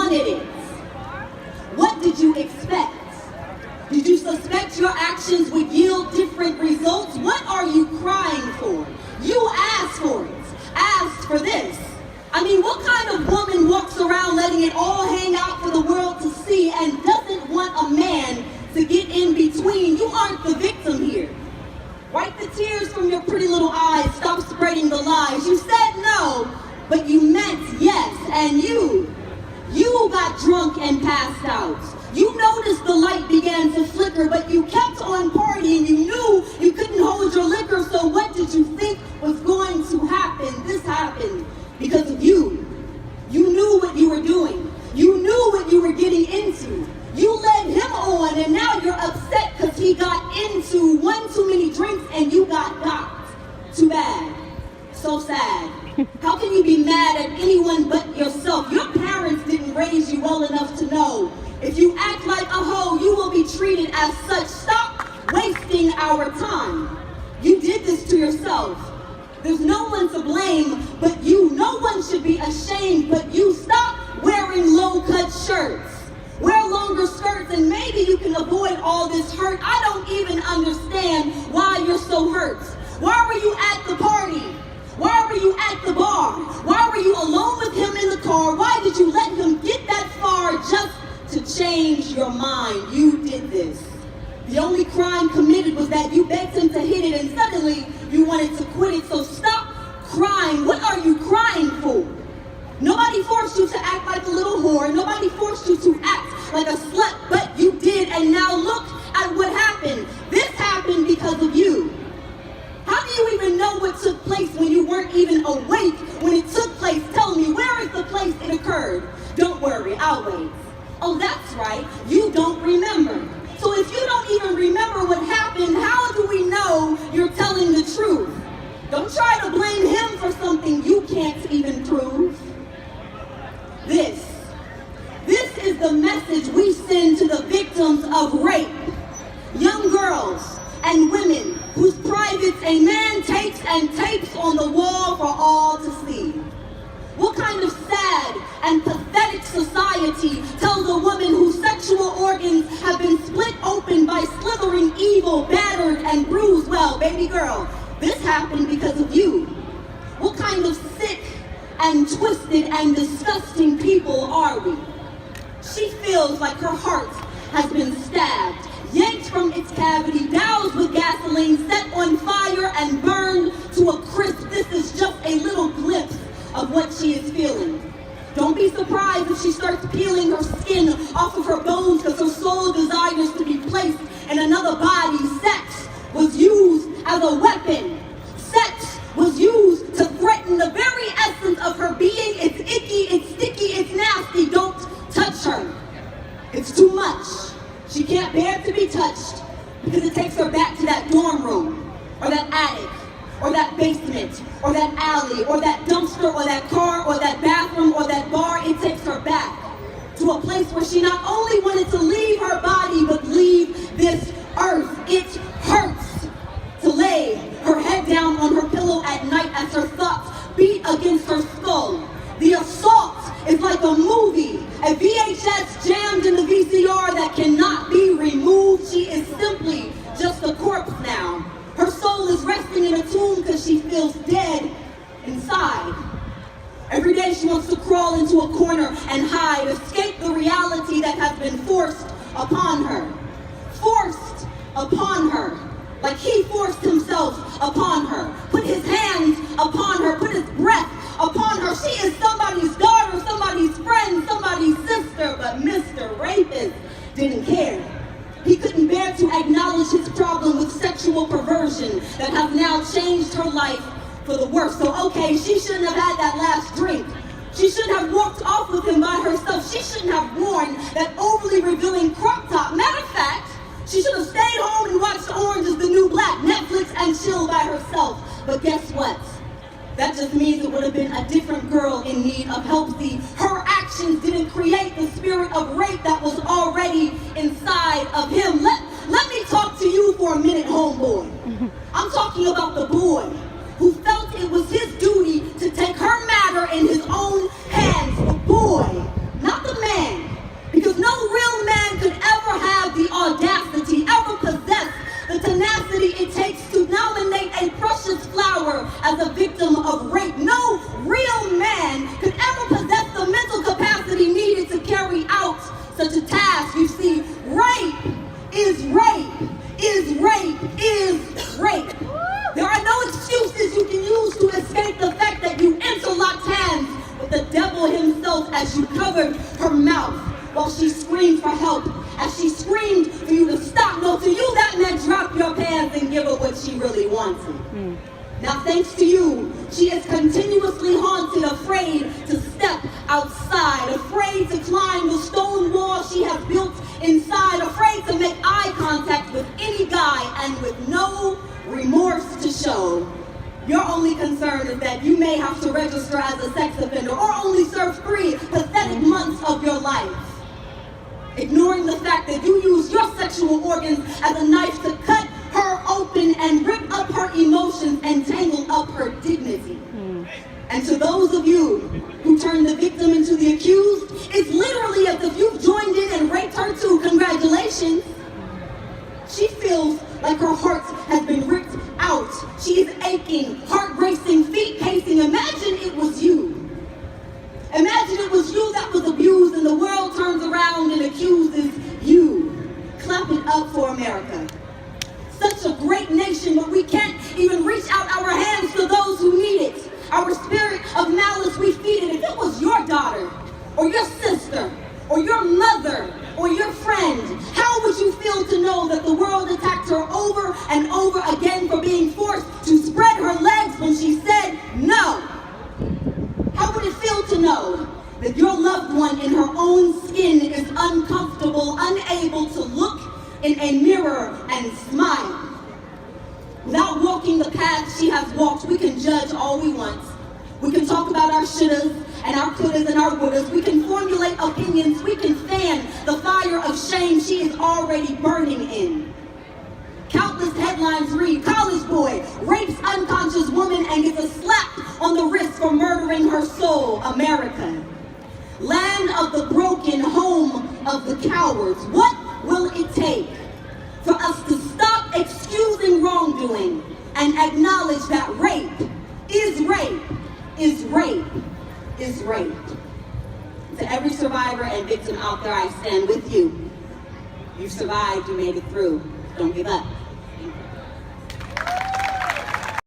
wanted it. What did you expect? Did you suspect your actions would yield different results? What are you crying for? You asked for it. Asked for this. I mean, what kind of woman walks around letting it all hang out for the world to see and doesn't want a man to get in between? You aren't the victim here. Wipe the tears from your pretty little eyes. Stop spreading the lies. You said no, but you meant yes. And you got drunk and passed out. You noticed the light began to flicker, but you kept on partying. You knew you couldn't hold your liquor, so what did you think was going to happen? This happened because of you. You knew what you were doing. You knew what you were getting into. You led him on, and now you're upset because he got into one too many drinks and you got. Too bad. So sad. How can you be mad at anyone but yourself? Your parents didn't raise you well enough to know. If you act like a hoe, you will be treated as such. Stop wasting our time. You did this to yourself. There's no one to blame but you. No one should be ashamed but you. Stop wearing low-cut shirts. Wear longer skirts and maybe you can avoid all this hurt. I don't even understand why you're so hurt. Why were you at the party? Why were you at the bar? Why were you alone with him in the car? Why did you let him get that far just to change your mind? You did this. The only crime committed was that you begged him to hit it and suddenly you wanted to quit it. So stop crying. What are you crying for? Nobody forced you to act like a little whore. Nobody forced you to act like a slut, but you did. And now look at what happened. This happened because of you. How do you even know what took place when you weren't even awake when it took place? Tell me, where is the place it occurred? Don't worry, I'll wait. Oh, that's right, you don't remember. So if you don't even remember what happened, how do we know you're telling the truth? Don't try to blame him for something you can't even prove. This is the message we send to the victims of rape. Young girls and women whose privates a man takes and tapes on the wall for all to see. What kind of sad and pathetic society tells a woman whose sexual organs have been split open by slithering evil, battered and bruised? Well, baby girl, this happened because of you. What kind of sick and twisted and disgusting people are we? She feels like her heart has been stabbed, yanked from its cavity, doused with gasoline, set on fire and burned to a crisp. This is just a little glimpse of what she is feeling. Don't be surprised if she starts peeling her skin off of her bones because her soul desires to be placed in another body. Sex was used as a weapon. Sex was used to threaten the very essence of her being. It's icky, it's sticky, it's nasty. Don't touch her. It's too much. She can't bear to be touched because it takes her back to that dorm room or that attic or that basement or that alley or that dumpster or that car or that bathroom or that bar. It takes her back to a place where she not only wanted to leave her body but leave this earth. It hurts to lay her head down on her pillow at night as her thoughts beat against her skull. The assault is like a movie, a VHS jammed in the VCR that cannot be removed. She is simply just a corpse now. Her soul is resting in a tomb because she feels dead inside. Every day she wants to crawl into a corner and hide, escape the reality that has been forced upon her. Forced upon her. Like he forced himself upon her. Put his hands upon her. Put his breath upon her. She is somebody's daughter, somebody's friend, somebody's sister. But Mr. Rapist didn't care. He couldn't bear to acknowledge his problem with sexual perversion that has now changed her life for the worse. So okay, she shouldn't have had that last drink. She shouldn't have walked off with him by herself. She shouldn't have worn that overly revealing crop top. Matter of fact, she should have stayed home and watched Orange is the New Black, Netflix, and chill by herself. But guess what? That just means it would have been a different girl in need of help. See, her actions didn't create the spirit of rape that was already inside of him. Let me talk to you for a minute, homeboy. I'm talking about the boy who felt it was his duty to take her matter in his own hands. The boy, not the man. yourself as you covered her mouth while she screamed for help, as she screamed for you to stop. No, to you that meant drop your pants and give her what she really wanted. Now, thanks to you, she is continuously haunted, afraid to step outside, afraid to climb the stone wall she has built inside, afraid to make eye contact with any guy, and with no remorse to show. Your only concern is that you may have to register as a sex offender or only serve 3 pathetic months of your life, ignoring the fact that you use your sexual organs as a knife to cut her open and rip up her emotions and tangle up her dignity. And to those of you who turned the victim into the accused, it's literally as if you've joined in and raped her too. Congratulations. She feels like her heart has been ripped out. She is aching, heart racing, feet pacing. Imagine it was you. Imagine it was you that was abused and the world turns around and accuses you. Clap it up for America. Such a great nation, but we can't even reach out our hands to those who need it. Our spirit of malice, we feed it. If it was your daughter, or your sister, or your mother, or your friend, how would you feel to know that the world attacked her over and over again for being forced to spread her legs when she said no? How would it feel to know that your loved one in her own skin is uncomfortable, unable to look in a mirror and smile? Without walking the path she has walked, we can judge all we want. We can talk about our shouldas and our couldas and our wouldas. We can formulate opinions. We can fan the fire of shame she is already burning in. Countless headlines read, college boy rapes unconscious woman and gets a slap on the wrist for murdering her soul. America, land of the broken, home of the cowards. What will it take for us to stop excusing wrongdoing and acknowledge that rape is rape, is rape, is rape? To every survivor and victim out there, I stand with you. You survived, you made it through. Don't give up.